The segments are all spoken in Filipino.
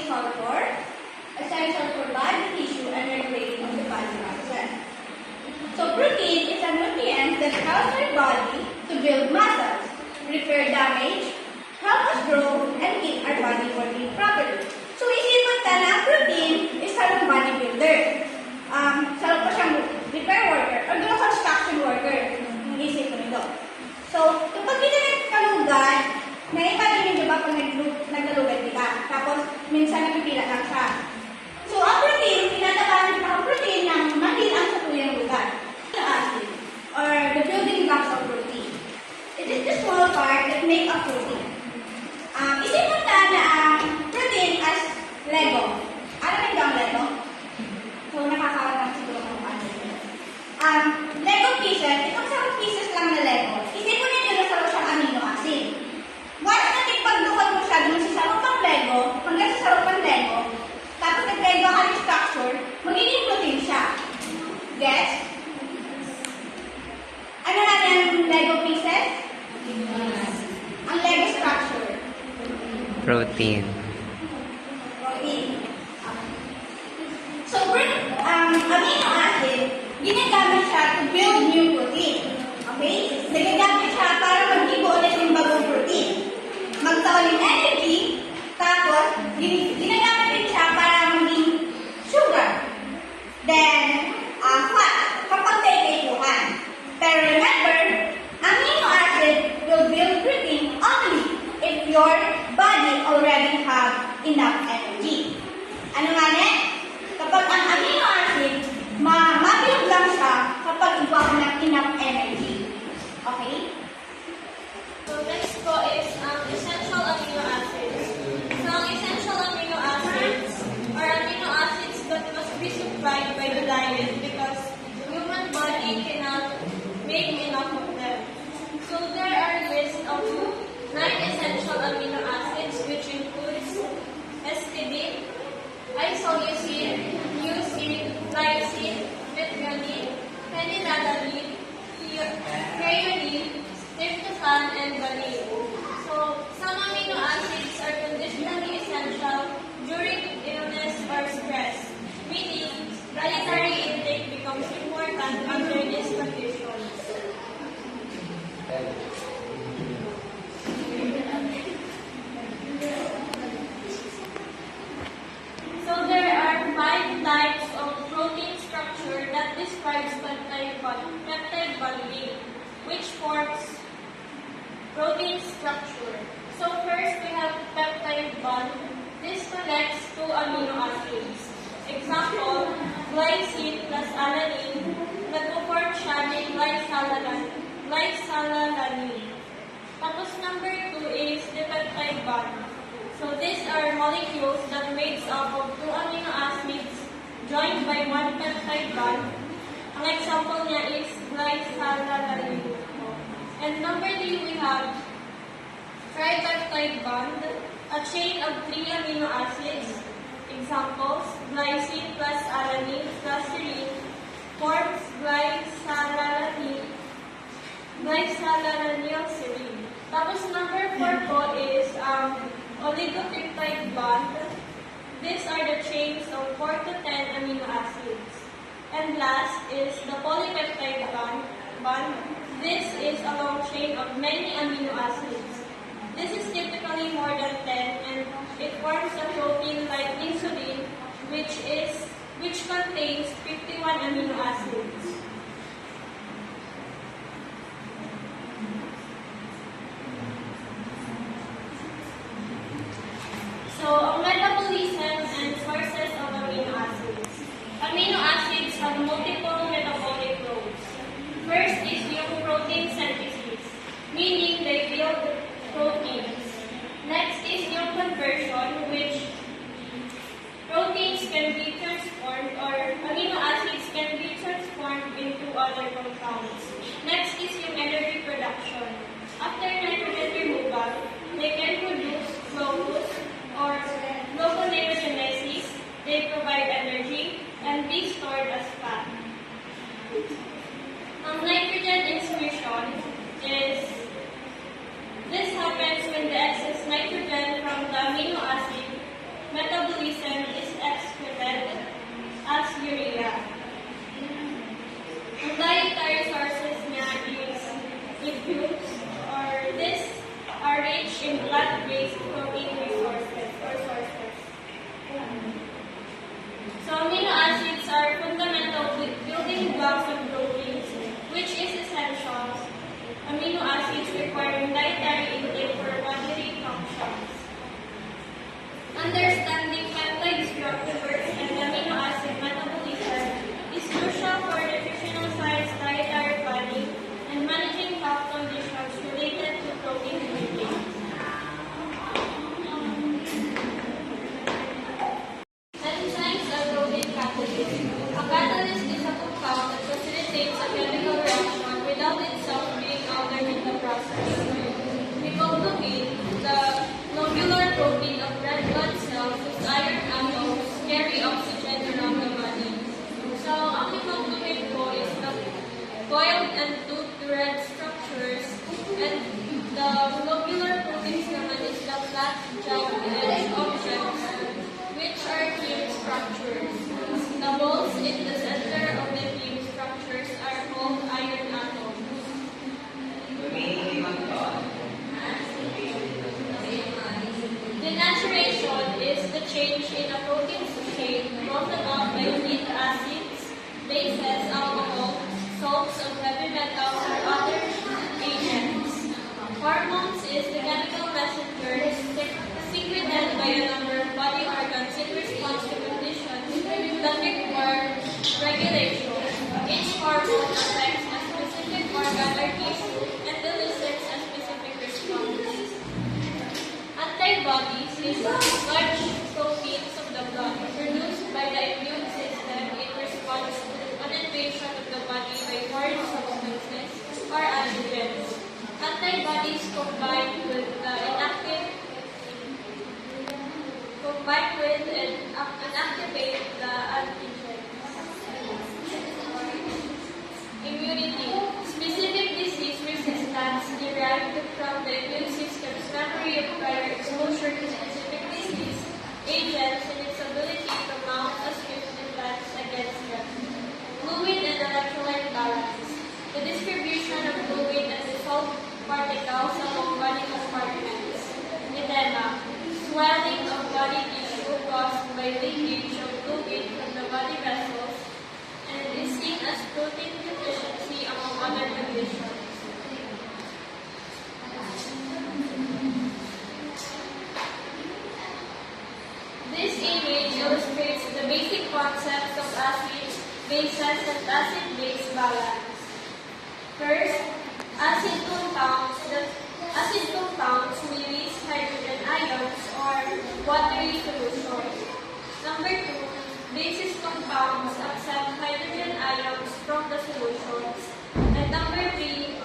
sulfur, essential for body tissue and regulating of the body process. So protein is a nutrient that helps our body to build muscles, repair damage, help us grow, and keep our body working properly. So isipin ka na protein is sarang bodybuilder. Sarang pa siyang repair worker or doon construction worker. Yung isip ko nito. So, kapag kita nagkalugan, naipagin nyo ba pag nagkalugan kita? Tapos, minsan napipila lang siya. So, ang protein, tinatabahan kita ang protein ng mahilang sa tuyang lugar. The acid, or the building blocks of protein. It is the small part that make up protein. Isipin na ang protein as Lego. Alam mo ang Lego? So, nakakawalan siguro kung ano. Lego pieces, itong sarang pieces lang na Lego. Isipin mo nyo na sarang siyang amino acid. Once natin pagdukot mo siya dun sa sarang pang Lego, hanggang sa sarang pang Lego, tapos nag-Lego ka yung structure, magiging protein siya. Guess? Ano natin ang Lego pieces? Ang Lego structure. Protein. So, amino acid, ginagamit siya to build new protein. Okay? Nagagamit siya para mag-ibo ulit yung bagong protein. Magkaroon ng energy, tapos ginagamit din siya para maging sugar. Then, fat, kapag kailangan. Pero remember, amino acid will build protein only if your body already have enough energy. Ano nga ne? Kapag ang amino acid, mabuild lang siya kapag iba ka ng enough energy. Okay? So next po is essential amino acids. So ang essential amino acids are amino acids that must be supplied by the diet because the human body cannot make enough of them. So there are lists of 9 essential amino acids which includes histidine, isoleucine, leucine, lysine, methionine, phenylalanine, threonine, tryptophan, and valine. So some amino acids are conditionally essential during illness or stress, meaning dietary intake becomes important under these conditions. So there are 5 types of protein structure that describes peptide bonding, which forms protein structure. So first we have peptide bond. This connects two amino acids. Example, glycine plus alanine, nagpo-form siya ng glycalalanine. Tapos number 2 is the peptide bond. So these are molecules that makes up of 2 amino acids joined by 1 peptide bond. Ang example niya is glycalalanine. And number 3 we have tripeptide bond, a chain of 3 amino acids. Examples, glycine plus alanine plus serine forms glycalanyl-serine. Tapos number 4 po is oligopeptide bond. These are the chains of 4 to 10 amino acids. And last is the polypeptide bond. This is a long chain of many amino acids. This is typically more than 10 and it forms a protein like insulin which contains 51 amino acids. So, ang metabolism and sources of amino acids. Amino acids have multiple metabolic roles. First is yung protein synthesis, meaning they build proteins. Next is yung conversion, which proteins can be transformed or amino acids can be transformed into other compounds. Next is yung energy production. After nitrogen removal, they can produce glucose or gluconeogenesis. They provide energy and be stored as fat. Nitrogen excretion is this happens when the excess nitrogen from the amino acid metabolism Understanding peptide structure and amino acid metabolism is crucial for nutritional science, dietary planning, and managing health conditions related to protein intake. Enzymes are protein catalysts. A catalyst is a compound that facilitates a chemical reaction without itself being altered in the process. Hemoglobin, the globular protein of red blood cells whose iron atoms carry oxygen around the body. So, ang hemoglobin po is the coiled and toothed red structures, and the globular proteins naman is the flat jagged objects, which are heme structures. The balls in the center of the heme structures are called iron atoms. Denaturation is the change in a protein's shape brought about by weak acids, bases, alcohol, salts of heavy metals, or other agents. Hormones is the chemical messenger secreted by a number of body organs in response to conditions that require regulation. Each hormone affects a specific organ or tissue and elicits a specific response. Antibodies is large proteins of the blood produced by the immune system in response to an invasion of the body by foreign substances or antigens. Antibodies combine with and activate the antigens. Immunity. Specific disease resistance derived from the immune system's memory of prior exposure to specific disease agents and its ability to mount a swift defense against them. Fluid and electrolyte balance. The distribution of fluid and dissolved particles among body compartments. Edema. Swelling of body tissue caused by leakage of fluid from the body vessels and is seen as protein deficiency among other conditions. This image illustrates the basic concepts of acids, bases, and acid-base balance. First, acid compounds release hydrogen ions or watery solutions. Number 2, basis compounds accept hydrogen ions from the solutions. And number 3,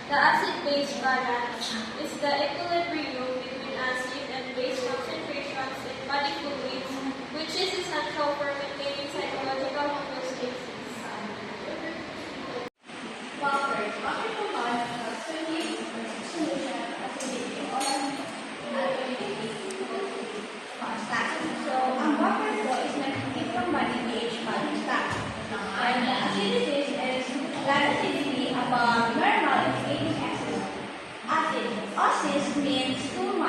the acid-base balance is the equilibrium between acid and base concentrations in body fluids, which is essential for maintaining psychological homeostasis. Buffers. Buffer compounds are solid solution acidity or alkalinity constant. So, ang buffer po is nag-keep from body pH value stack. And the acidity is blood acidity above normal is 80 acid. Acid. Osis means 2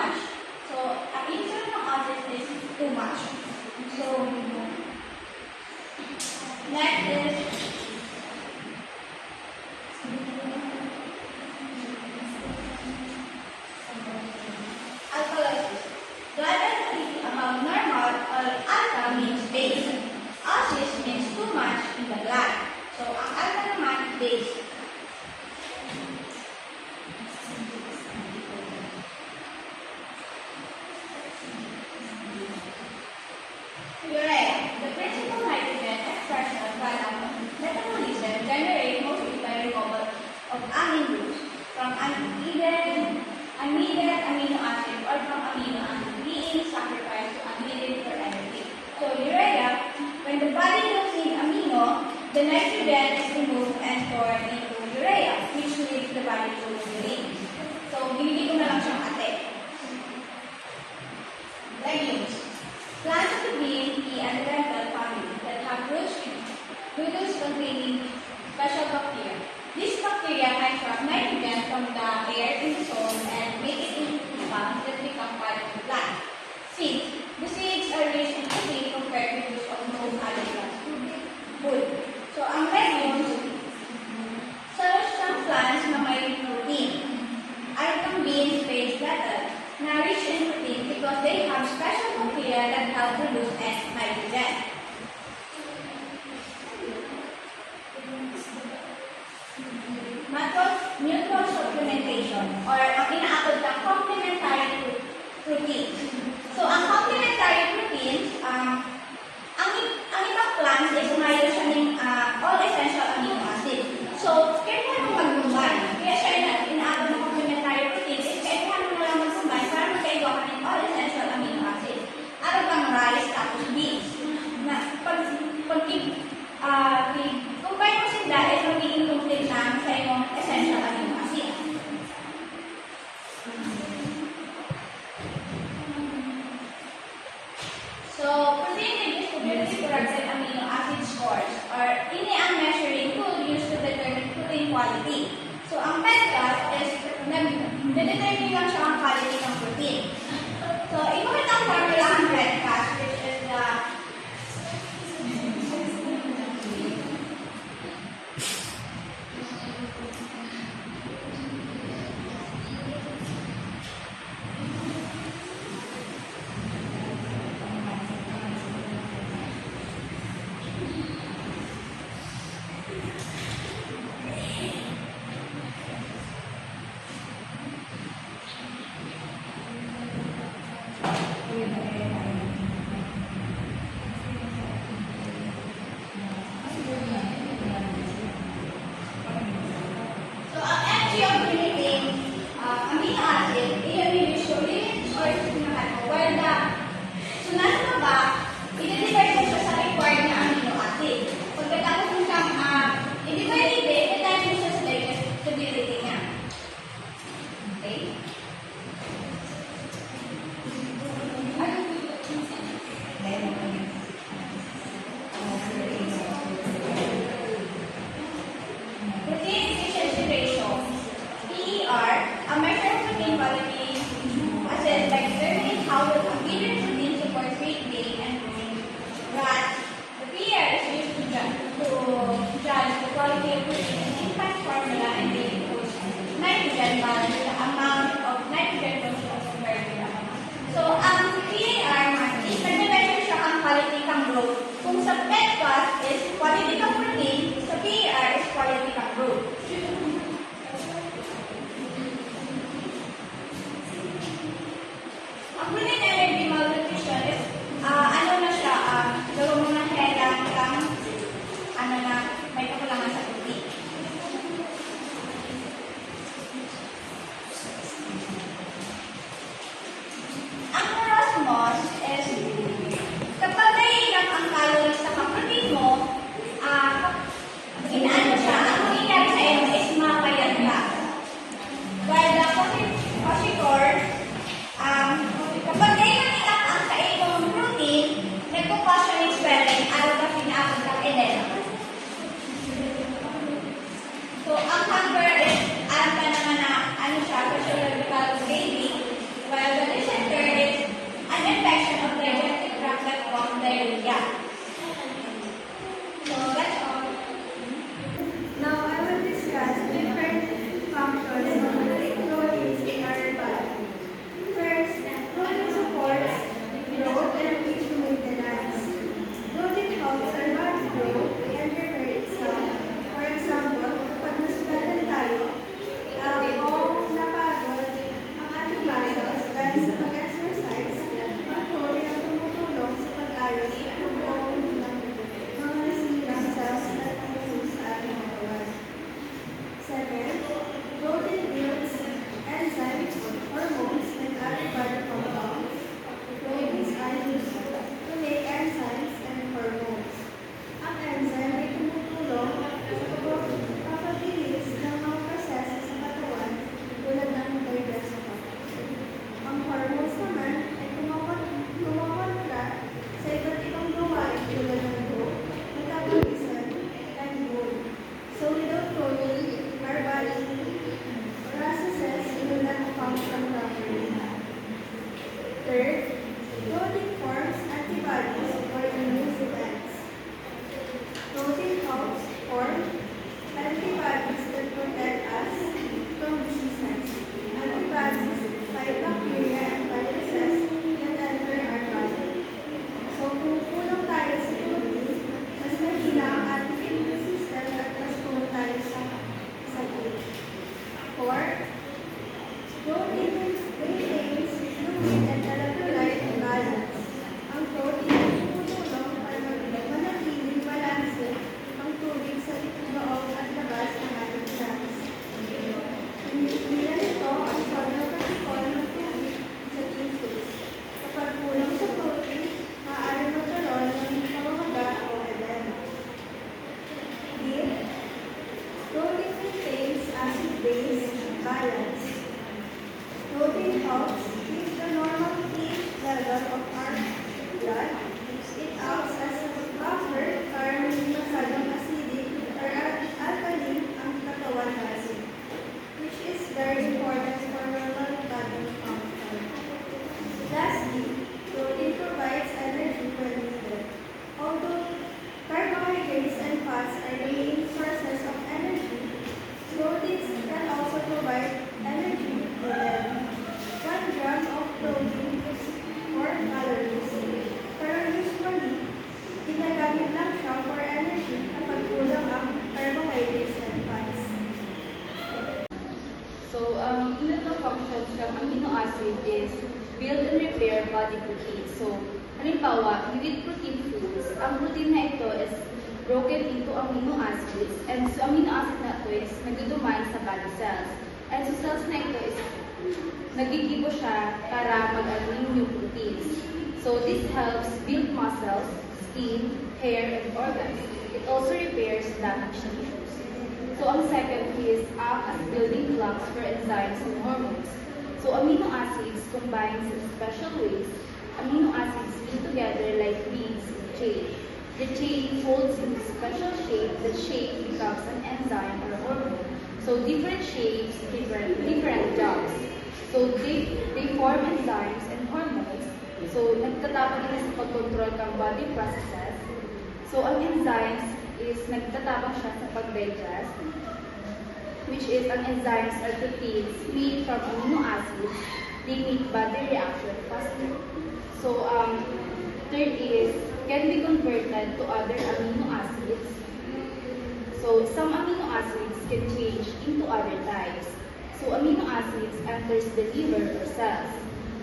produced as nitrogen. Macronutrient supplementation or ang inaabot na complementary proteins. So, ang complementary proteins, ang ibang plants is mayroon siya ng all essential amino acids. So, kailangan mo mag-combine. Kaya siya inaabot na complementary proteins is kailangan mo na lang mag-combine para magkaiwa ka ng all essential amino acids. Araw bang rice tapos beans. Na, combine mo sila is magiging complete na sa iyong essential amino acids. So, protein is distributed corrected amino acid scores or ini ang measuring tool used to determine protein quality. So, ang PETCAS is nag-determine lang siya ang quality ng protein. So, ipakita ang formula ang PETCAS which is the So, ang MG of limiting amino acid, iyon yung usually source ng while the sunod na ba, i-divide mo siya sa required na amino acid. Pagkatapos mo siyang i-divide i-divide mo siya sa stability niya. Okay? Protein efficiency ratio, PER, a measure of protein quality assessed by determining how well a given protein supports weight gain and growing. But the PER is used to judge the quality of protein in infant formula and baby foods. Nitrogen balance, the amount of nitrogen consumed compared to the amount. So, ang PER is nag-measure siya ang quality ng growth. Kung sa PETCAS is quality ng protein, sa PER is quality ng growth. Ang protein energy malnutrition is, ano na siya, gawin mo na kailangan lang, may kakulangan sa protein. Ang marosmos is, kapag naiilang ang calories sa protein mo, inaano siya, ang mangyayari sa iyo is mapayat ka. While the oxycore, kapag naiilang ang sa iyong protein, nagkukos siya ng swelling, araw na pinaabot ng edema. So, ang hunger is, alam ka naman na, ano siya, physiological baby, while the dysentery is an infection of digestive tract that causes diarrhea. So, that's all. Now I will discuss different functions of proteins in our body. First, protein supports growth and tissue maintenance. Protein helps our body grow and repair itself. For example, kapag nasugatan tayo, o napagod ang ating muscles dahil sa pag-exercise, ang protein ang tumutulong sa pag-ayos at pag-buong ng mga nasirang cells at tissue sa ating katawan. Second, protein builds enzymes, hormones, and other body compounds. Proteins are used to make enzymes and hormones. Ang enzyme ay tumutulong sa pagpapabilis ng mga proseso sa katawan tulad ng digestion. Ang hormones naman ay kumakontra sa iba't ibang gawain tulad ng growth, metabolism, and mood. So without protein, our body processes will not function properly. Third, protein forms antibodies for immune defense. Protein helps form antibodies that protect us from diseases. Antibodies fight bacteria and viruses that enter our body. body protein. So, halimbawa, we eat protein foods. Ang protein na ito is broken into amino acids, and so amino acid na ito is nagdudumay sa body cells. And so cells na ito is nagigibo siya para mag-aling new proteins. So this helps build muscles, skin, hair, and organs. It also repairs damaged tissues. So ang second is act as building blocks for enzymes and hormones. So amino acids combine in special ways. Amino acids fit together like beads in a chain. The chain folds in a special shape. The shape becomes an enzyme or hormone. So different shapes, different jobs. So they form enzymes and hormones. So nagtatapang ina sa pag-control ng body processes. So ang enzymes is nagtatapang siya sa pag-digest, which is ang enzymes are proteins made from amino acids. They make body reaction faster. So third is can be converted to other amino acids. So some amino acids can change into other types. So amino acids enters the liver or cells.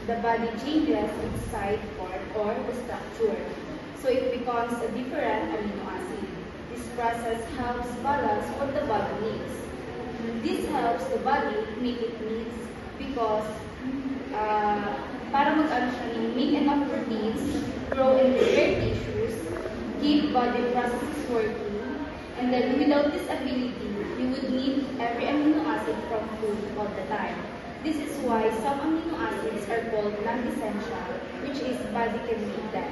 The body changes its side part or the structure. So it becomes a different amino acid. This process helps balance what the body needs. This helps the body make it needs because para mag-ano siya, make enough proteins, grow and repair tissues, keep body processes working, and then without this ability, you would need every amino acid from food all the time. This is why some amino acids are called non-essential, which is body can make them.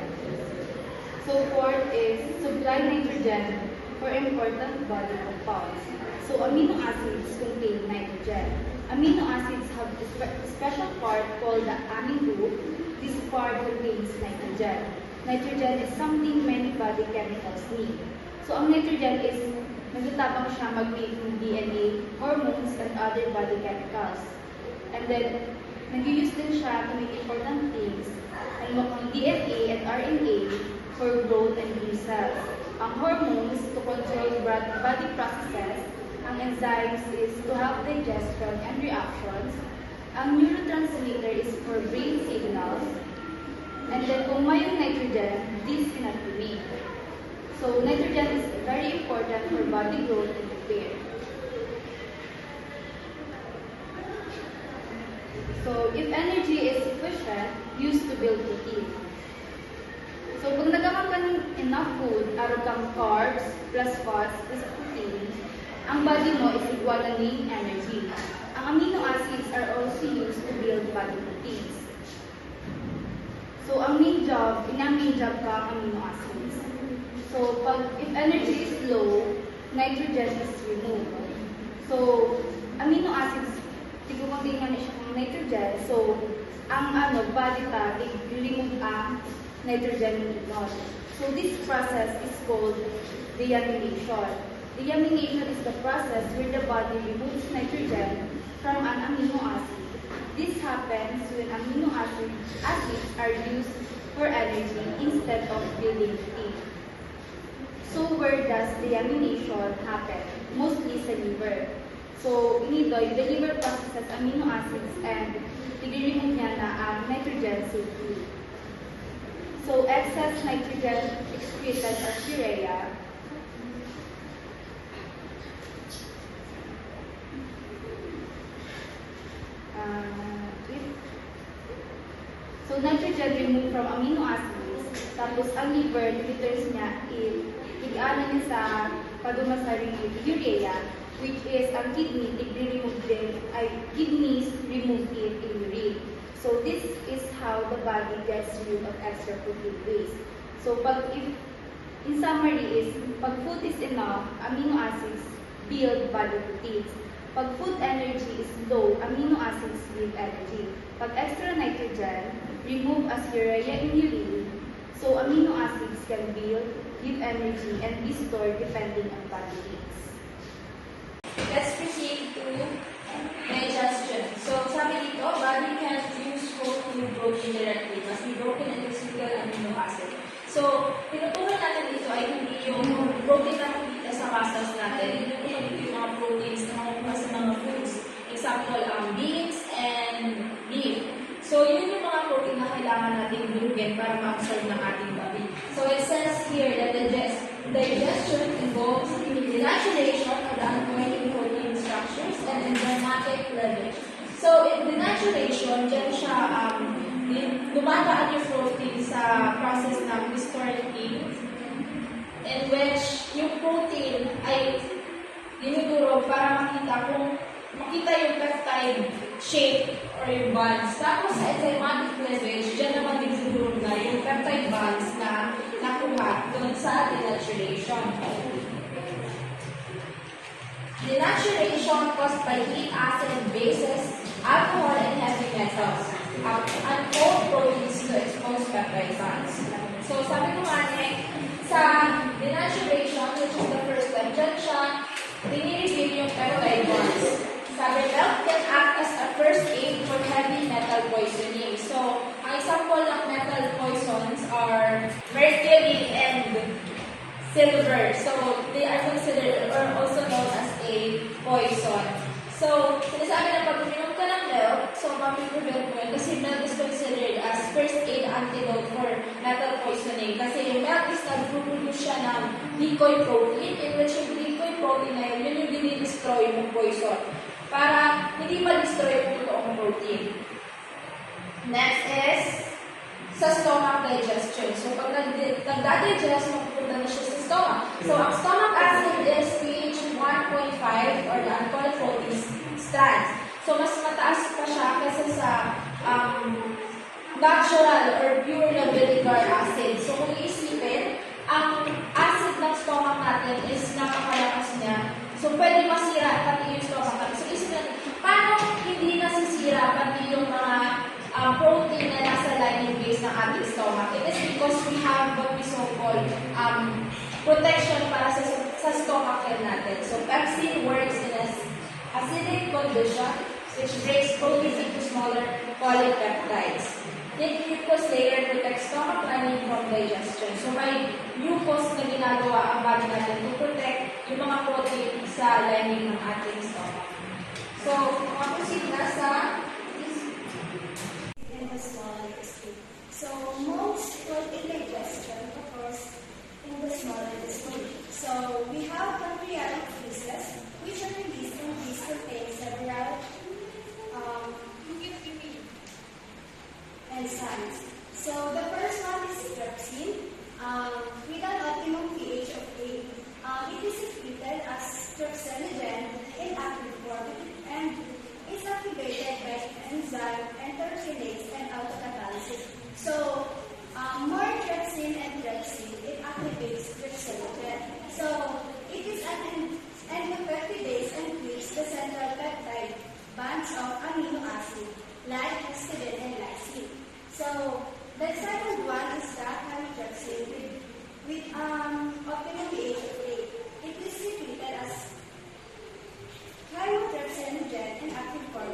So fourth is supply nitrogen for important body compounds. So amino acids contain nitrogen. Amino acids have a special part called the amine group. This part contains nitrogen. Nitrogen is something many body chemicals need. So ang nitrogen is nagtatapang siya mag-make ng DNA, hormones, and other body chemicals. And then, nag-use din siya to make important things, and ng DNA and RNA for growth and new cells. Ang hormones to control body processes. Ang enzymes is to help digestion and reactions. Ang neurotransmitter is for brain signals. And then kung may nitrogen, this cannot be made. So nitrogen is very important for body growth and repair. So if energy is sufficient, used to build protein. So kung nagawa ka ng enough food, araw kang carbs plus fats plus protein, ang body mo is equal na main energy. Ang amino acids are also used to build body proteins. So ang main job ka ang amino acids. So if energy is low, nitrogen is removed. So amino acids, tigumagay nga na siya ng nitrogen. So ang body ta, i-remove ang nitrogen not. So this process is called deamination. Deamination is the process where the body removes nitrogen from an amino acid. This happens when amino acids are used for energy instead of building protein. So where does deamination happen? Mostly sa liver. So inidoy, the liver processes amino acids and i-remove niya na ang nitrogen safely. So excess nitrogen excreted as urea. So nitrogen removed from amino acids, tapos ang liver, filters niya, i-ano niya sa paduma sa urea, which is ang kidney, kidneys remove it in urine. So this is how the body gets rid of extra protein waste. So in summary is, pag food is enough, amino acids build body proteins. Pag food energy is low, amino acids give energy. Pag extra nitrogen, remove as urea in urine. So amino acids can build, give energy, and be stored depending on body needs. Let's proceed to digestion. So sabi dito, body can use whole food protein directly. Must be broken into single amino acid. So, tinutukoy natin dito ay hindi yung protein na makikita sa muscles natin. Tinutukoy dito yung mga proteins na makukuha sa mga foods. Example, beans and beef. So, yun yung mga protein na kailangan natin glucogen para ma-absorb ng ating body. So it says here that digestion involves denaturation of the uncoated protein structures and enzymatic leverage. So in denaturation, dyan siya dumadaan yung protein sa process ng histology in which yung protein ay dinudurog para makita yung peptide shape or yung bonds. Tapos sa enzymatic cleavage, dyan naman dinudurog na yung peptide bonds na nakuha doon sa denaturation. Denaturation caused by heat, acid, bases, alcohol, and heavy metals. Uncold proteins to expose peptide bonds. So sabi ko nga sa denaturation, which is the first step, dyan siya dinireview yung peptide bonds. Sabi, milk can act as a first aid for heavy metal poisoning. So, ang example ng metal poisons are mercury and silver. So, they are considered or also known as a poison. So, sinasabi na pag uminom ka ng milk, so mapiprevent mo yun kasi milk is considered as first aid antidote for metal poisoning. Kasi yung milk is nag-produce siya ng decoy protein, in which yung decoy protein na yun yung dinidestroy yung poison para hindi ma-destroy yung totoong protein. Next is sa stomach digestion. So, pag nag-digest, mapupunta na siya sa stomach. So, ang stomach acid is pH 1.5 or the alcohol protein strands. So, mas mataas pa siya kasi sa natural or pure na vinegar acid. So, kung iisipin, ang acid ng stomach natin is napakalakas niya. So, pwede masira pati yung stomach natin. So, isipin, paano hindi nasisira pati yung mga protein na nasa lining base ng ating stomach? It is because we have what we so-called protection para sa stomach health natin. So, pepsin works in an acidic condition which breaks proteins into smaller polypeptides. The mucus layer protects stomach lining from digestion. So, may mucus na ginagawa ang body natin to protect yung mga protein sa lining ng ating stomach. So, proceed na sa In the small intestine. So most protein digestion occurs in the small intestine. So we have pancreatic juices which are released and these contain several enzymes. So the first one is trypsin with an optimum pH of 8. It is secreted as trypsinogen in active form and is activated by enzyme enterkinase and autocatalysis. So, more trypsin and trypsin, it activates trypsinogen. So, it is an endopeptidase and cleaves the central peptide bonds of amino acid like histidine and lysine. So, the second one is the chymotrypsin with optimum pH of 8. It is secreted as chymotrypsinogen in active form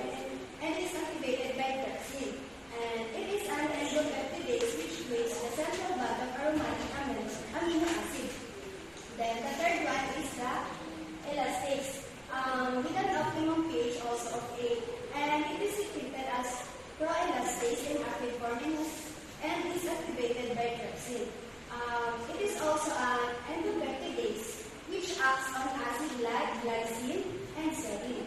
and is activated by trypsin. And it is an endopeptidase which creates the central bond of aromatic amino acid. Then the third one is the elastase with an optimum pH also of 8. And it is secreted as proelastase in active form and is activated by trypsin. It is also an endopeptidase which acts on acid like glycine and serine.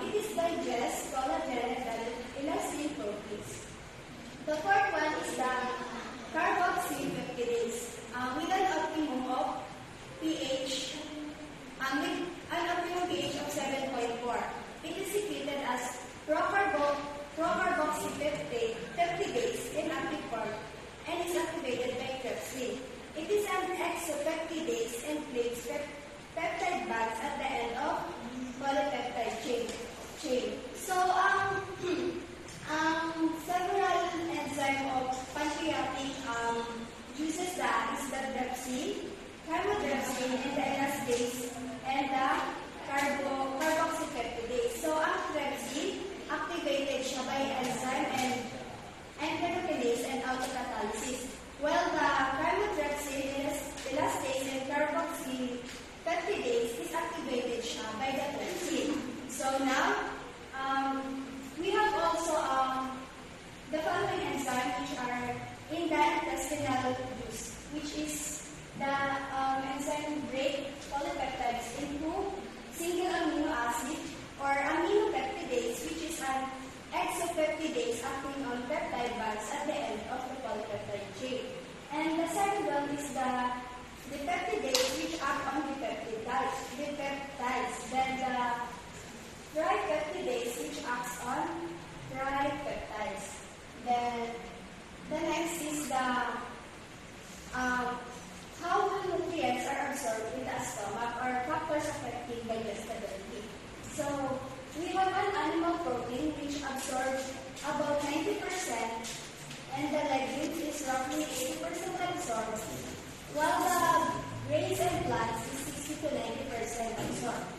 It is digest collagen and elastin proteins. The fourth one is the carboxylpeptidase with an optimum of pH of 7.4. It is secreted as procarboxypeptidase in active form and is activated by trypsin. It is an exopeptidase and plates peptide bonds at the end of polypeptide chain. So, several enzyme of pancreatic juices that is the trypsin, chymotrypsin, and the elastase, and the carboxypeptidase. So, ang trypsin, activated siya by enzyme and enterokinase and autocatalysis. While the chymotrypsin, elastase, and carboxypeptidase is activated siya by the trypsin. So now, we have also the following enzymes which are in the intestinal juice, which is the enzyme break polypeptides into single amino acid or aminopeptidase, which is an exopeptidase acting on peptide bonds at the end of the polypeptide chain. And the second one is the peptidase, which act on the peptides. Then the tripeptidase, which acts on tripeptides. Then the next is how nutrients are absorbed in the stomach or factors affecting digestibility. So we have an animal protein which absorbs about 90%, and the legumes is roughly 80% absorbed, while the grains and plants is 60 to 90% absorbed.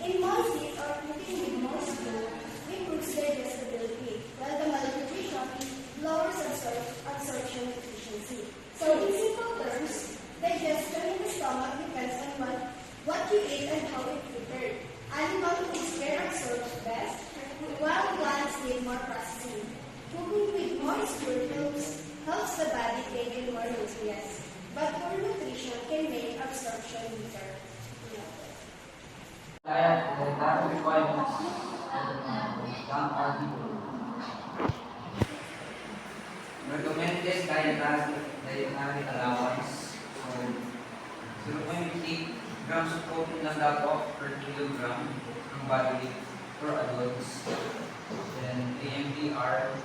In moist meat or cooking with moist food improves digestibility, while the malnutrition lowers absorption efficiency. So in simple terms, digestion in the stomach depends on what you eat and how it prepared. Animal foods can absorb best, while plants need more processing. Cooking with moist food helps the body take in more nutrients, but poor nutrition can make absorption weaker. Dietary requirements young people. Recommended dietary allowance. So 0.8 grams of protein lang dapat per kilogram ng body weight for adults. Then AMPR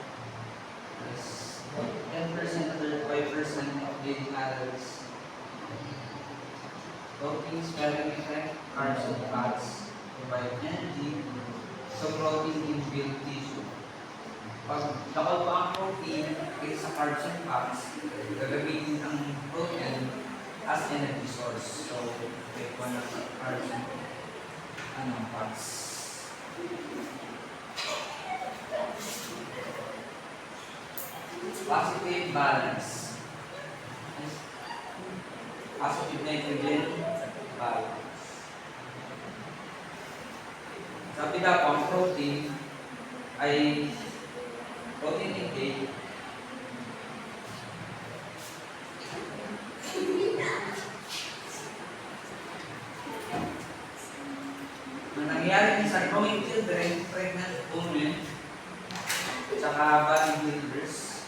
is 10% to 35% of daily calories. Protein spelling effect, carbs and fats provide energy. So protein in build tissue. Pag lakal pa ang protein kaysa carbs and fats, gagamitin ang protein as energy source. So, take one of the carbs and fats. Positive balance. Positive nitrogen balance. Sabi daw ang protein ay protein intake ang nangyayari sa growing children, pregnant women, saka bodybuilders.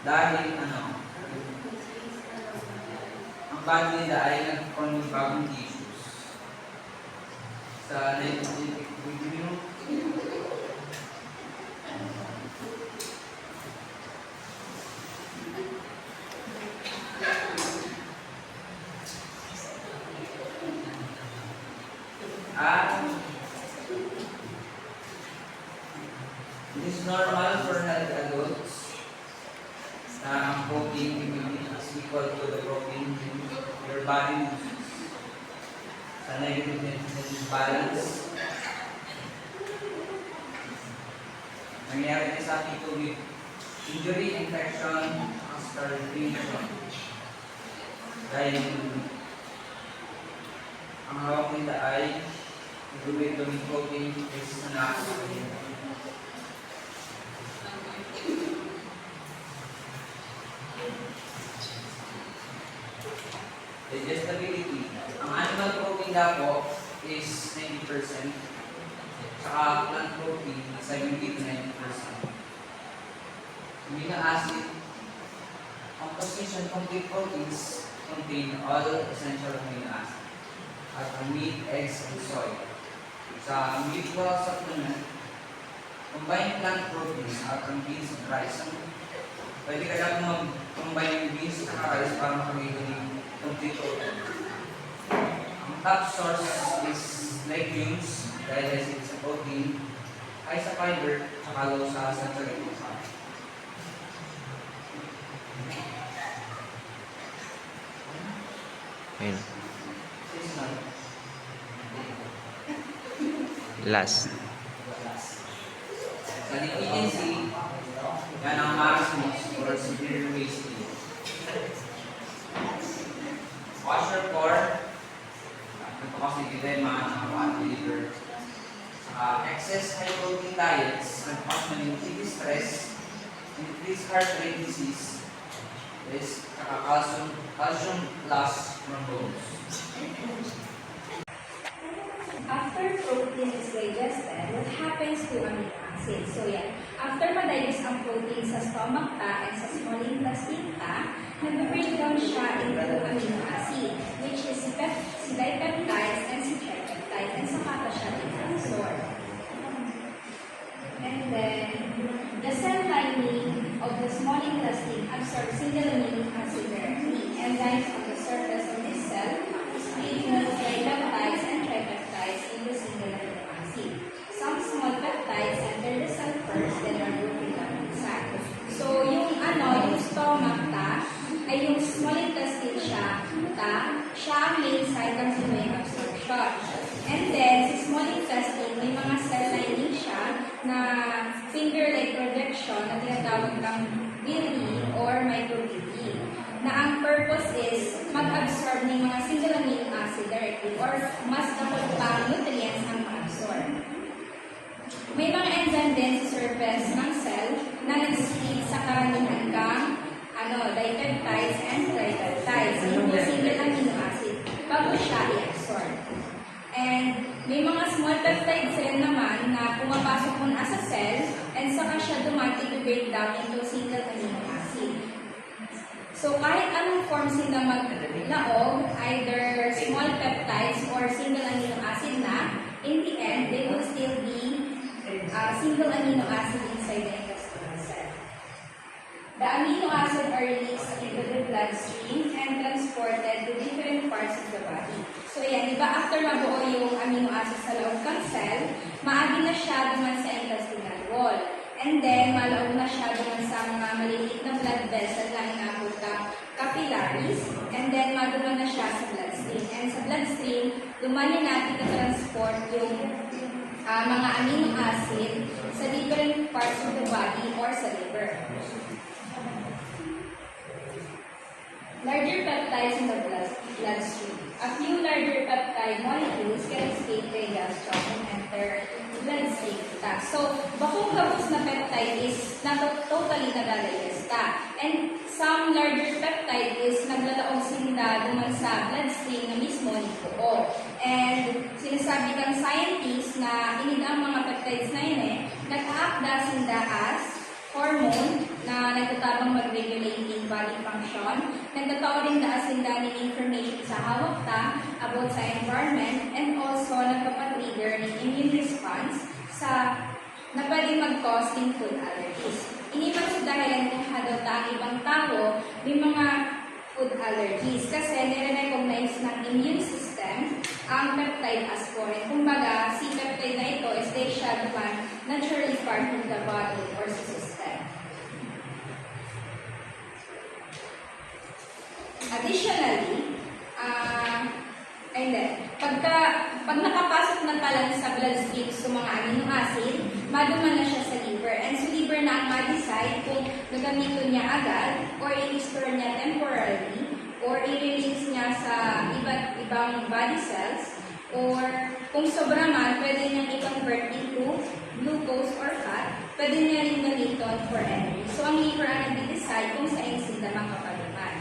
Dahil ang body nila ay nagkaroon ng bagong tissues sa nitrogen equilibrium. At it is normal for healthy adults na ang protein is equal to the protein your body uses. Sa negative nitrogen balance, nangyayari sa atin ito with injury, infection, starvation. Dahil ang hawak nila ay dumi protein is nakakasakit. Digestibility. Ang animal protein daw is 90%. Saka plant protein, 70 to 90%. Amino acid. Composition complete proteins contain all essential amino acids. At ang meat, eggs, and soy. Sa mutual supplement, combine plant proteins at ang beans and rice. Pwede ka lang mag-combine yung beans at rice para makamit ng complete protein. Ang top source is legumes, dahil acid sa protein, high sa fiber, at low sa saturated fat. Ayun. Seasonal. Last. Sa deficiency, yan ang marasmus or severe wasting. Wash your core, ito kasi dilema ng liver, excess high-protein diets can actually increase stress, increase heart rate disease, is calcium loss from bones. After protein is digested, what happens to amino acids? So yan, after ma-digest ang protein sa stomach ta and sa small intestine ta, nag-breakdown siya into amino acid, which is si dipeptides and si tripeptides, and saka pa siya absorb. And then, the cell lining of the small intestine absorbs single amino acid directly. Enzymes on the surface of this cell split those dipeptides and tripeptides into single amino acid. Some small peptides enter the cell first, then are broken down inside. So, yung stomach ta, ay yung small intestine siya ang main site ng sinway absorption. And then, si small intestine, may mga cell lining siya na finger-like projection na tinatawag ng villi or microvilli, na ang purpose is mag-absorb ng mga single amino acid directly or mas dapat pa nutrients ang ma-absorb. May mga enzyme din sa surface ng cell na nag-split sa karamihan kang dipeptides and tripeptides, yung single amino acid, bago siya i-absorb. And may mga small peptides rin naman na pumapasok muna sa cell and saka siya dumating to break down into single amino acid. So kahit anong form sila maglaog, either small peptides or single amino acid na, in the end, they will still be single amino acid inside the intestinal cell. The amino acid are released into the bloodstream and transported to different parts of the body. So yan, di ba after mabuo yung amino acid sa loob ng cell, maagi na siya duman sa intestinal wall. And then, malaog na siya duman sa mga maliliit na blood vessel na inabot ng capillaries. And then, maduman na siya sa bloodstream. And sa bloodstream, duman niya natin na-transport yung mga amino acid sa different parts of the body or sa liver. Larger peptides in the bloodstream. A few larger peptide molecules can escape the gastron and enter the bloodstream. So, bakong gabos na peptide is totally nagadigesta. And some larger peptide is naglalaog sinda duman sa bloodstream na mismo ni buo. And sinasabi kang scientists na inid ang mga peptides na yun nag-aakda sinda as hormone na nagtatabang mag-regulating body function, nagtataw rin na asinda ng information sa hawak ta about sa environment, and also nagpapatrigger ng immune response sa na pwedeng mag-cause ng food allergies. Iniban sa dahilan kung hadaw ta ang ibang tao may mga food allergies kasi nire-recognize ng immune system ang peptide as foreign. Kumbaga, si peptide na ito is they siya naman naturally part of the body or sa system. Additionally, pag nakapasok na talang sa bloodstream sa mga amino acid, maduman na siya sa liver. And sa liver na ang ma-decide kung gagamitin niya agad or i-store niya temporarily or i-release niya sa iba't ibang body cells, or kung sobra man, pwede niyang i-convert into glucose or fat, pwede niya rin gamiton for energy. So, ang liver ang nag-decide kung saan sila makapaluman.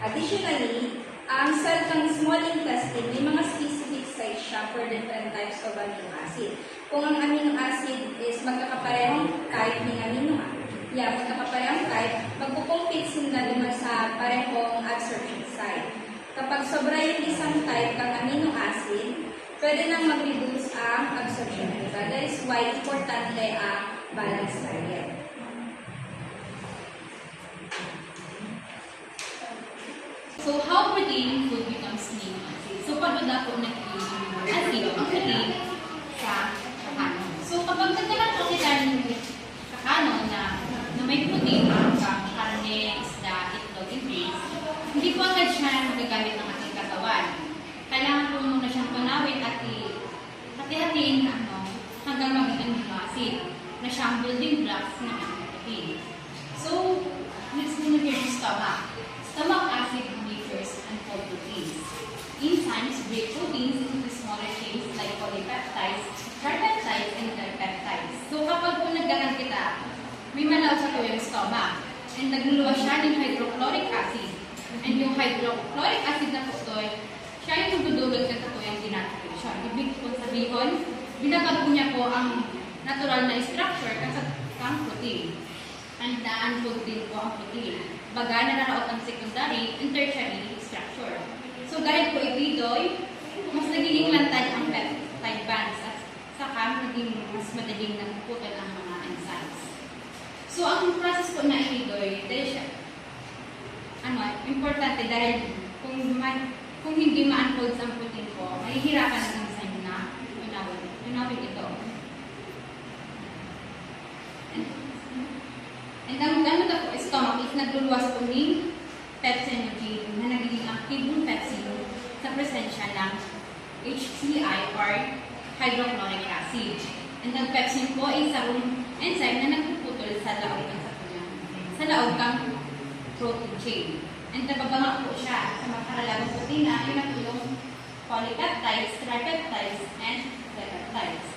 Additionally, ang cell ng small intestine, may mga specific sites siya for different types of amino acid. Kung ang amino acid is magkakaparehong type ng amino acid, magkakaparehong type, magpupumpit sila naman sa parehong absorption site. Kapag sobra yung isang type ng amino acid, pwede nang mag-reduce ang absorption ng iba. That is why importante ang balanced diet. So, how protein food becomes amino acid? So, paano na po nag-use amino acid ang protein sa kakanon? So, kapag nagkaroon po kita ng kakanon na may protein ang karne, isda, itlog, and fish, hindi po agad siya magagamit ng ating katawan. Kailangan po muna siyang tunawin at hati-hatiin hanggang maging amino acid na siyang building blocks ng ating protein. So, let's move here to stomach. Stomach acid differs and proteins. Enzymes break proteins into smaller chains like polypeptides galing hydrochloric acid. And yung hydrochloric acid na po ito, siya yung nagdudulot ng katuyang denaturation. Ibig po sabihin, binabago niya po ang natural na structure ng protein. And na-unfold din po ang protein. Baga na naraot ang secondary and tertiary structure. So dahil po ito, mas nagiging lantad ang peptide bands at saka naging mas madaling napuputol ang mga enzymes. So ang process po na ito, dahil siya, importante dahil kung hindi ma-unfold ang protein po, mahihirapan ang enzyme na unawin ito. And ang gamit ako stomach is nagluluwas po ng pepsinogen na nagiging active pepsin sa presensya ng HCl or hydrochloric acid. And ang pepsin po ay isang enzyme na nagpuputol sa laog ng protein chain. And nababanga po siya sa mga karalagang protina ay natulong polypeptides, tripeptides, and dipeptides.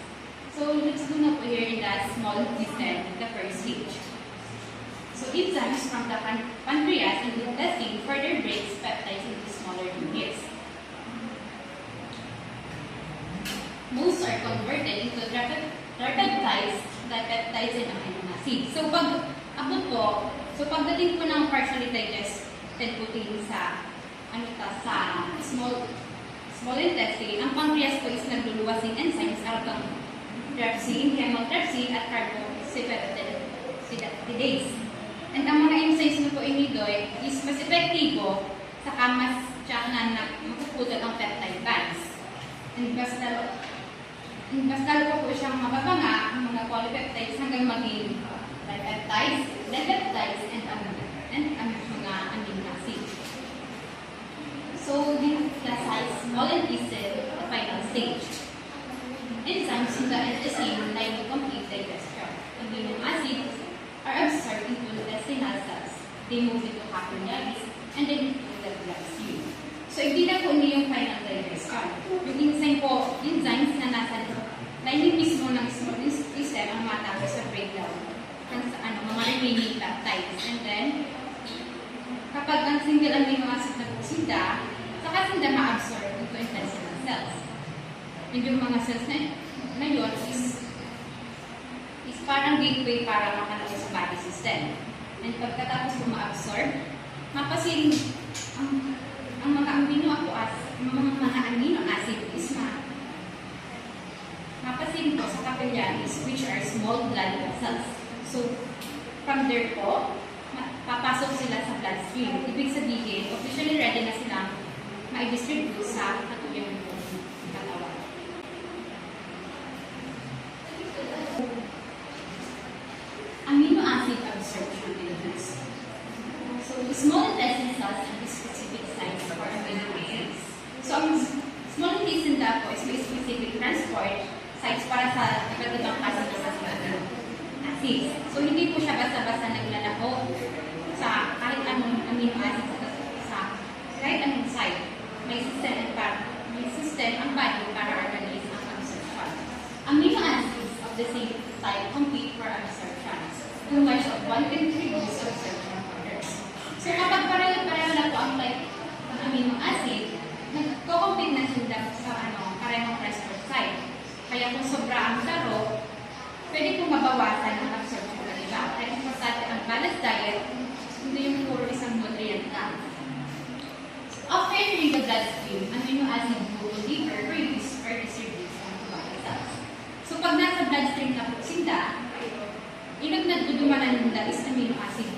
So let's do na po here in the small intestine, the first stage. So enzymes from the pancreas and the intestine further breaks peptides into smaller units. Most are converted into tripeptides, dipeptides, and amino acids. So pagdating po ng partially digested protein sa small intestine, ang pancreas po is nagluluwas ng enzymes out ng trypsin, chymotrypsin, at carboxypeptidase. And ang mga enzymes na po inidoy is mas epektibo saka mas tiyak na mapuputol ang peptide bands. And mas lalo po siyang mababanga ang mga polypeptides hanggang maging tripeptides, dipeptides, and mga amino acids. So, this is the small intestine, the final stage. Enzymes in the intestine like to complete digestion. Amino acids are absorbed into intestinal cells. They move into capillaries and then into the bloodstream. So, hindi na po yung final digestion. Yung enzymes na nasa lining mismo ng small intestine ang matapos sa breakdown ng mga remaining peptides. And then, kapag ang single amino acid na po sinda, saka sinda ma-absorb into intestinal cells. And yung mga cells na yun is parang gateway para makalabas sa body system. And pagkatapos po ma-absorb, mapasin ang mga amino acid is mapasin po sa capillaries, which are small blood vessels. So, from there po, papasok sila sa bloodstream. Ibig sabihin, officially ready na silang ma-distribute sa katuyang katawan. Amino acid absorption methods. So, small intestine cells have specific sites for amino acids. So, ang small intestine po is may specific transport sites para sa iba't ibang klase ng amino acids. So, hindi po siya basta-basta naglalako sa kahit anong amino acid sa kahit anong site. May system ang body para organize ang absorption. Amino acids of the same type compete for absorption. Too much of one can reduce absorption of others. So, kapag pareho na po ang type ng amino acid, nagko-compete na sila sa parehong transport site. Kaya kung sobra ang laro, pwede pong mabawasan ang absorption ng iba. Kaya importante ang balanced diet, hindi yung puro isang nutrient lang. After entering the bloodstream, amino acid will liver, produce, or distribute onto body cells. So pag nasa bloodstream na po sila, nagdudumanan nila is amino acid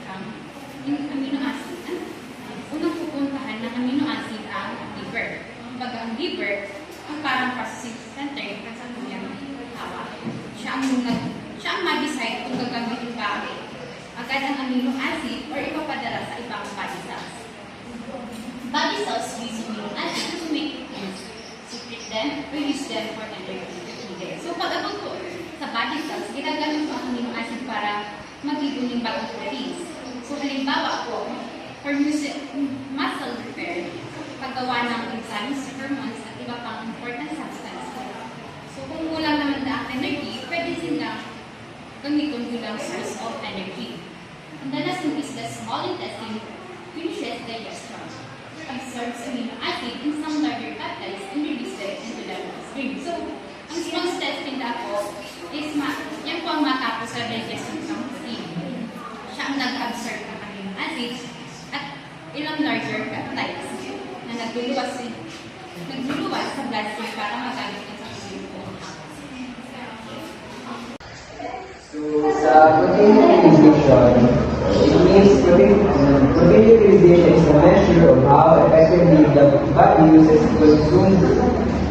unang pupuntahan ng amino acid ang liver. Kumbaga ang liver, ang parang processing center sa kanyang hawa. Siya ang ma-decide kung gagamitin ba agad ang amino acid or ipapadala sa ibang body cells. Body cells use amino acid to make proteins, secrete them, release them for energy. So pag abot po sa body cells, ginagamit po ang amino acid para mag-ibon ng bagong proteins. So halimbawa po, for muscle repair, paggawa ng enzymes, hormones, at iba pang important substance. So kung kulang naman na ang energy, pwede silang gamitin bilang source of energy. And the last one is the small intestine finishes digestion, absorbs amino acid in some larger peptides and releases them into the bloodstream. So, ang small intestine po is yan po ang matapos sa digestion ng protein. Siya ang nag-absorb ng amino acids at ilang larger peptides na nagluluwas sa bloodstream para magamit ito sa pagkain. So, sa protein utilization, it means protein utilization is a measure of how effectively the body uses to consume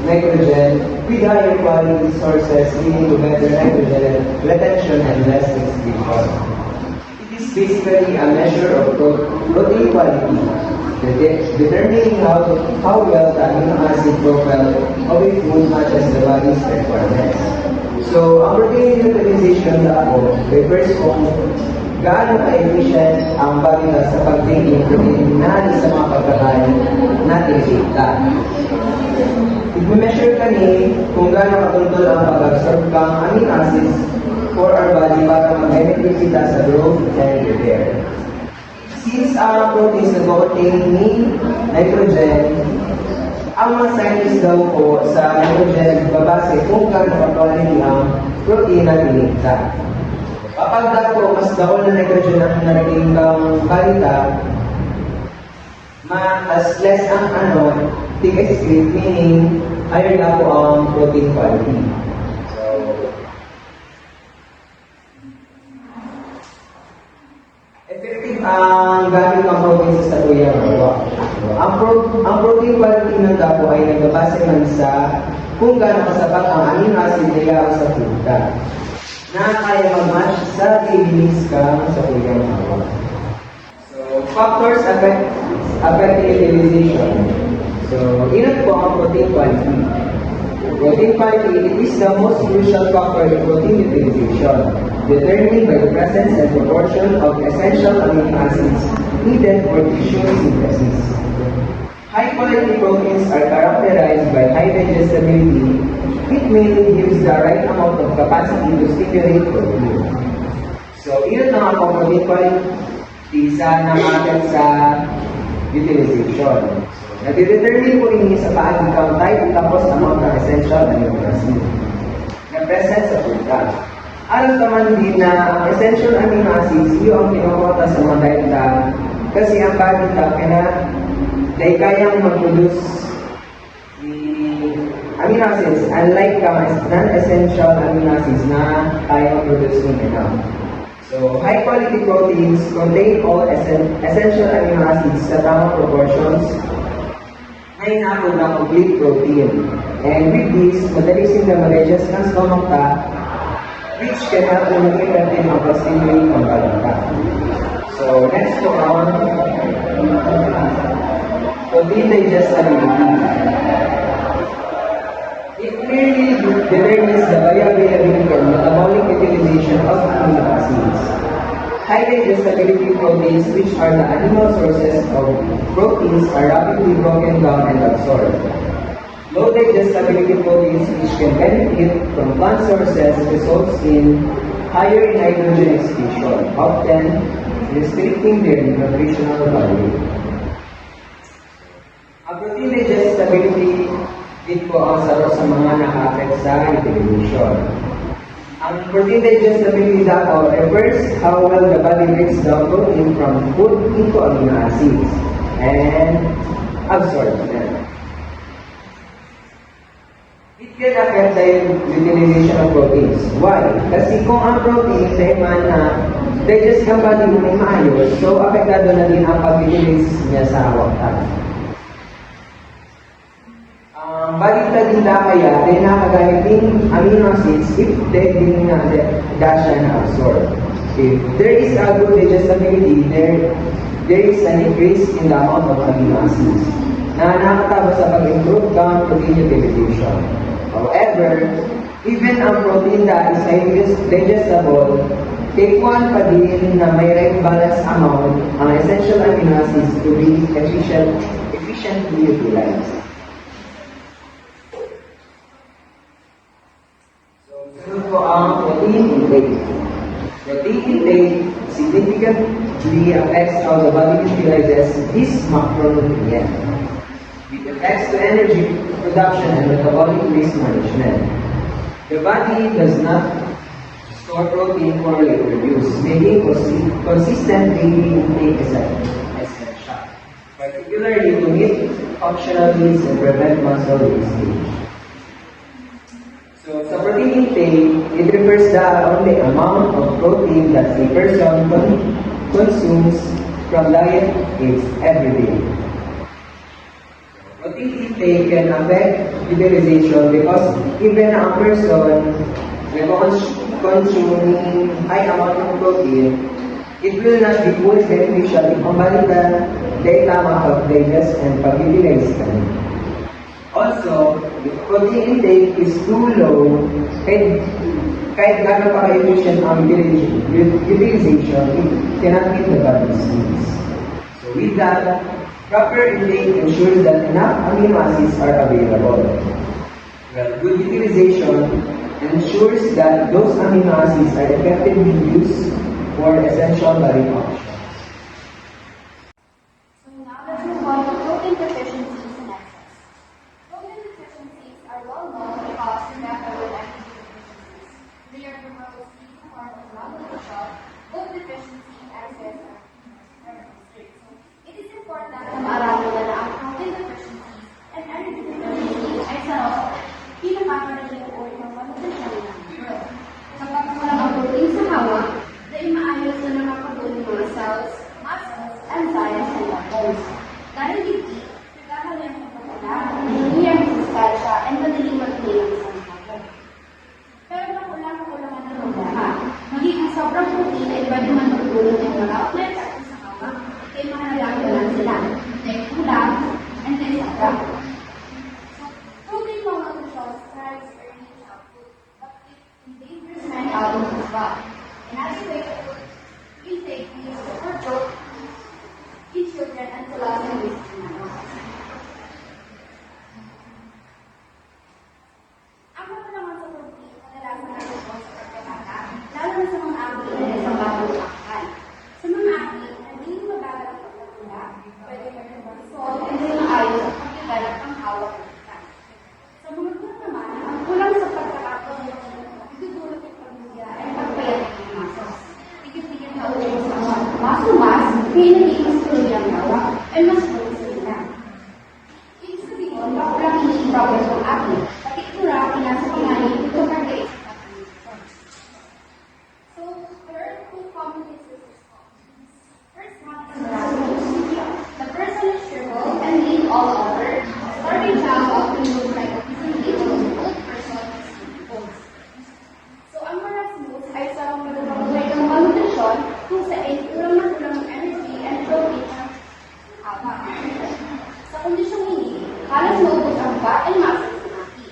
nitrogen with higher quality sources, leading to better nitrogen retention and less excretion. It is basically a measure of protein quality, determining how well the amino acid profile of a food matches the body's requirements. So, ang protein utilization na ako refers kung gaano ka-efficient ang body na sa pag-take ng protein na sa mga pagkakain natin kita. I-measure ka ni kung gaano katuntol ang pag-absorb kang amino acids for our body para mag-benefit kita sa growth and repair. Since ang proteins nag-contain ni nitrogen, ang mga scientists daw po sa nitrogen babase kung gaano ka-quality ang protein na tinigta. Kapag daw po mas daw na nitrogen ang narinig kang kalita, mas less ang thick-excrete, meaning higher na po ang protein quality. Effective ang gamit ng protein sa statuyang hawa. Ang protein quality ng dapo ay nagbabase man sa kung gaano kasapat ang amino acid na iaw sa food ka, na kaya mag-match sa daily needs ka sa statuyang hawa. So, factors affecting utilization. So, inat po ang protein quality. Protein quality, it is the most crucial factor in protein utilization, determined by the presence and proportion of essential amino acids needed for tissue synthesis. High-quality proteins are characterized by high digestibility. It mainly gives the right amount of capacity to stimulate protein. So, yun na ang protein quality sa namagat sa utilization. Nadidetermine po ini sa paagi count type tapos amount ng essential amino acid na present sa food ka. Alam naman din na ang essential amino acids iyo ang pinakota sa mga diet ka kasi ang body ka dahil kayang mag-produce amino acids unlike non-essential amino acids na kayang mag-produce ng ikaw. So, high-quality proteins contain all essential amino acids sa tamang proportions na inakod ng complete protein. And with this, madali sila mag-digest ng stomach ka, which can help to make effective ang pag-stimulate ng body ka. So, next po on protein digestibility. It clearly determines the bioavailability and metabolic utilization of amino acids. High digestibility proteins, which are the animal sources of proteins, are rapidly broken down and absorbed. Low digestibility proteins, which can benefit from plant sources, results in higher nitrogen excretion, often restricting their nutritional value. Ang protein digestibility din po ang saro sa mga naka-affect sa utilization. Ang protein digestibility daw refers how well the body breaks down protein from food into amino acids and absorbs them. It can affect the utilization of proteins. Why? Kasi kung ang protein sa iman na digest ng body mo ay maayos, so apektado na din ang pag-utilize niya sa hawak tayo. Balik na din kaya din nakagamit din amino acids if they din na siya na absorb. If there is a good digestibility, there is an increase in the amount of amino acids na nakakatapos sa pag-improve ng protein utilization. However, even ang protein that is highly digestible, take one pa din na may right balance amount ang essential amino acids to be efficiently utilized. Sunod po ang protein intake. Protein intake, significantly affects how the body utilizes these macronutrients. It affects the energy production and metabolic waste management. The body does not store protein for later use, making consistent daily intake essential, particularly to meet functional needs and prevent muscle wastage. So, sa protein intake, it refers on the amount of protein that a person consumes from diet every day. Protein intake can affect utilization because even a person consuming high amount of protein, it will not be fully beneficial if ang balikan dahil lamang pag-digest and pag-utilize ka. Also, if protein intake is too low, kahit gano'n pa ka-efficient ang utilization, it cannot meet the body's needs. So with that, proper intake ensures that enough amino acids are available. Well, good utilization ensures that those amino acids are effectively used for essential body functions. So now let's move on to protein deficiencies and excess. Protein deficiencies are well known because they have overlapping deficiencies. They are the most leading form of malnutrition. Both deficiency and excess are strict. So it is important na maaralan na ang protein deficiencies and energy deficiencies ay sa pinakamadaling uri ng malnutrition ng world. Kapag wala ang protein sa hawak, dahil maayos na nakapagod ng mga cells, muscles, enzymes, and hormones. Dahil dito, nagkakaroon ng pagkakala, hindi ang sustansya, and madaling mag-ilang sa hawak. Pero kung kulang-kulangan ng programa, magiging sobrang protein ay pwede man magtulong ng mga outlets at sa hawak, kaya mahalaga lang sila. Dahil kulang, and dahil sobra. Protein malnutrition strives early in childhood, but it endangers many adults as well. And as you wake up, intake needs to support growth in children and to last in waste animals. Ang kakulangan sa protein, kadalasan na ito sa pagkabata, lalo na sa mga athlete na isang bagong akal. Sa mga athlete na hindi magagal ang pagkakula, pwede ka rin mag-solve and hindi maayos ang pagkagalap ang hawak ng kita. Sa mga group naman, ang kulang sa pagkakataon ng idudulot ng pamilya ay pagpayat ng muscles. Tigit-tigit na ulit sa muscle mass, kaya naging mas tuloy ang hawak ay mas buong sila. Ibig sabihin, bakulang hindi progress ng athlete, pati tura pinasa pangalit ito pag-iis sa pag-iisip. So, there are two common cases of response. First one is rascal. The person is shriveled and lean all over. Starting child often looks like a disabled old person with bones. So, ang marasmus ay isang magbabagoy ng malnutrition kung saan kulang na kulang ng energy and protein ng hawak. Sa kondisyong ini, halos maubos ang fat and muscles ng aki.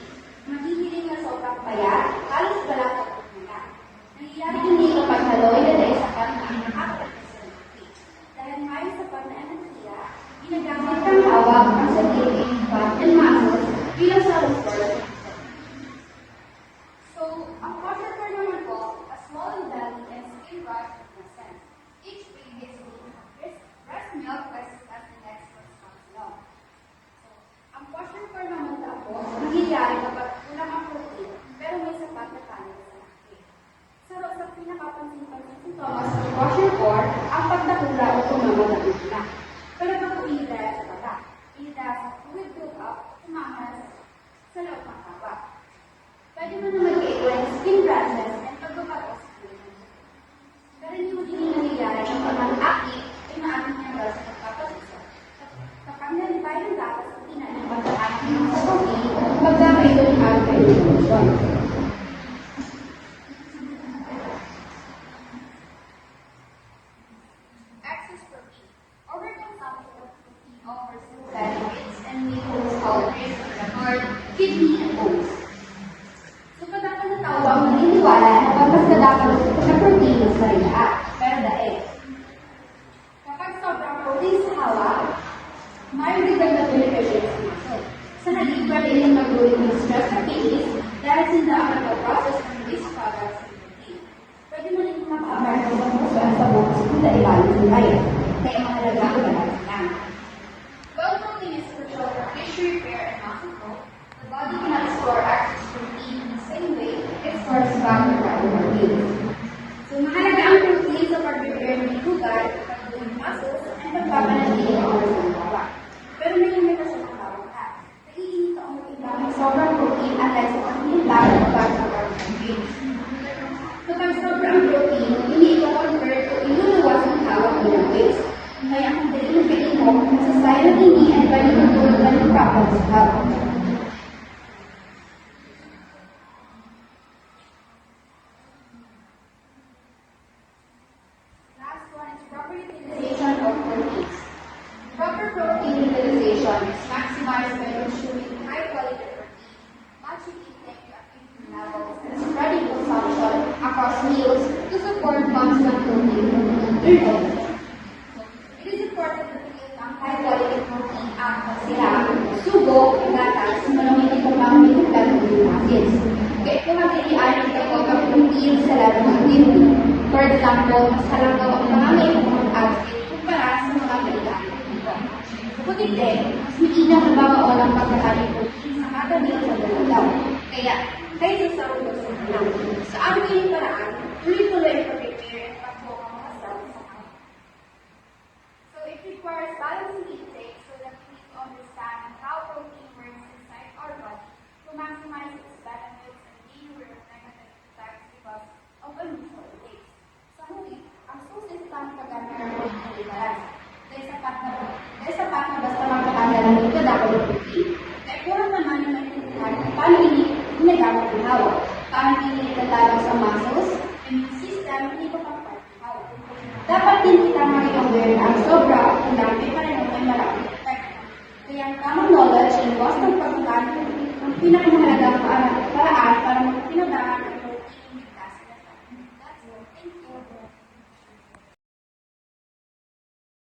Maghihiling na sobrang payat, halos balakot at mula. Nangyayari hindi kapag haloy na dahil sapat na ang nakakapagpasa ng aki. Dahil may sapat na enerhiya, ginagamit ang hawak ang sarili, fat and muscles bilang sa resource. So, ang posture naman po, a small belly and skin rush in a sense. Each baby is being breast milk versus as the next first comes along. So, ang posture naman tapos, nangyayari kapag kulang ang protein, pero may sapat na kanin sa laki. Sa pinakapansin-pansin sintomas ng posture ang pagdakula o tumama ng isla. Pero bago inidaya sa baba, inidaya sa fluid build-up, tumama sa loob ng hawak. Pwede mo na mag-i-equal ng skin rashes and pagbabato sa skin. Pero hindi mo din nangyayari ng pag-aki ay maaming niya sa pagpapasisa. Kapag nalipay ng dapat sa tina ng pag-aki sa protein, magkakaito ng alkaline. Excess protein. Overconsumption of protein offers two benefits and may cause calories for the heart, kidney, and bones. So, kadapat na tao ang naniniwala na mas kadapat na protein sa rinaan, pero dahil. Kapag sobrang protein sa hawak, may bigay na beneficiaries sa muscle. Sa naging pwede yung mag-ulit ng stress sa kidneys dahil sila ang nag-process ng waste products sa protein. Pwede mo rin maka-abay ng puso at sa buong gulay. Kaya mahalaga ang balance lang. Well, protein is crucial for tissue repair and muscle growth. The body cannot store excess protein in the same way it stores back the proteins. So mahalaga ang protein sa pag-repair ng sugat, pag-build muscles, and pagpapanatili ng oras ng gawa. Pero may limitasyon ang bawat task. Naiinit ang mag-ibang sobrang protein unlike sa pag-imbag o para sa carbohydrates. Kapag sobrang protein, hindi ito convert o iluluwas ang tawag ng waste. Kaya kung dali mo, masasayang ng hindi at balik-tulog ng problem sa tawag. Last one is proper utilization of proteins. Proper protein utilization is maximized by consuming high-quality protein, matching intake to activity levels, and spreading consumption across meals to support constant protein intake. It is important to eat ang high-quality protein at sila, sugo, gatas, malamig itong mga metabolism acids. Kaya ito magkailangan ng kapag ang protein sa lalong activity. For example, mas halagaw ang mga may acid kumpara sa mga kailangan dito. Bukod din, mas mainam ang babaon ang pagkakaan ng protein sa kada meal sa dalagaw. Kaya, kaysa sa ubos ng lang. Sa aming paraan, tuloy-tuloy ang pag-prepare at pag-book ang mga cells sa kain. So it requires balancing intake so that we need to understand how protein works inside our body to maximize its benefits and be rid of negative effects because of unusual takes. Sa huli, ang susi sa tamang paggamit ng protein ay balance. Dahil sapat na basta magkakanda ng ito dapat ng protein. Kaya kurang naman na maintindihan kung paano ginagamit ang hawak, paano inilatalaw sa muscles, immune system, hindi pa pagpapahawak. Dapat din kita maging aware na ang sobra o kulang ay pareho may malaking effect. Kaya ang tamang knowledge and cost ng pagkakaan ang pinakamahalagang paraan para magpinadahan